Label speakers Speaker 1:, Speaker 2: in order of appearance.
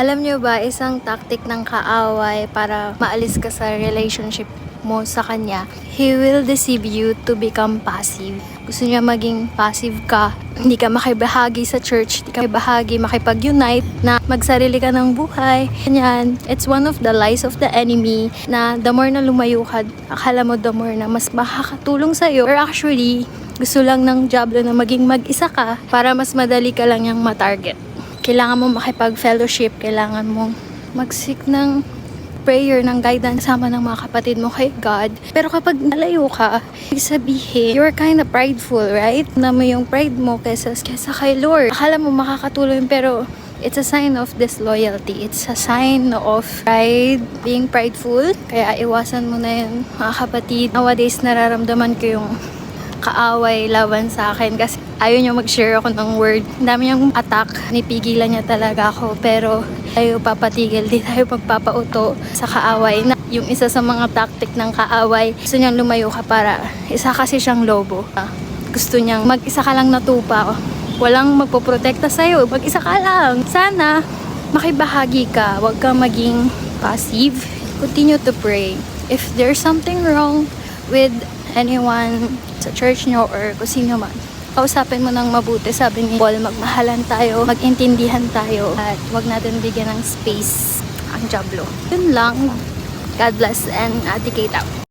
Speaker 1: Alam nyo ba, isang tactic ng kaaway para maalis ka sa relationship mo sa kanya, he will deceive you to become passive. Gusto niya maging passive ka, hindi ka makibahagi sa church, hindi ka makipag-unite, na magsarili ka ng buhay. Ganyan. It's one of the lies of the enemy na the more na lumayo ka, akala mo the more na mas makakatulong sa'yo. Or actually, gusto lang ng diablo na maging mag-isa ka para mas madali ka lang yung matarget. Kailangan mo makipag-fellowship, kailangan mong mag-seek ng prayer, ng guidance sama ng mga kapatid mo kay God. Pero kapag nalayo ka, sabihin, you're kind of prideful, right? Na mo yung pride mo kesa kay Lord. Akala mo makakatulong, pero it's a sign of disloyalty. It's a sign of pride, being prideful. Kaya iwasan mo na yun, mga kapatid. Nowadays, nararamdaman ko yung kaaway laban sa akin kasi ayaw niya mag-share ako ng word. Ang dami niyang attack. Nipigilan niya talaga ako, pero tayo papatigil, di tayo magpapauto sa kaaway. Na yung isa sa mga tactic ng kaaway, gusto niyang lumayo ka para isa kasi siyang lobo. Gusto niyang mag-isa ka lang natupa. Walang magpoprotekta sa'yo. Mag-isa ka lang. Sana makibahagi ka. Huwag kang maging passive. Continue to pray. If there's something wrong with anyone sa church nyo or kung sino man, kausapin mo ng mabuti. Sabi ni Paul, magmahalan tayo, magintindihan tayo, at wag natin bigyan ng space ang diablo. Yun lang. God bless and Ate Kate out.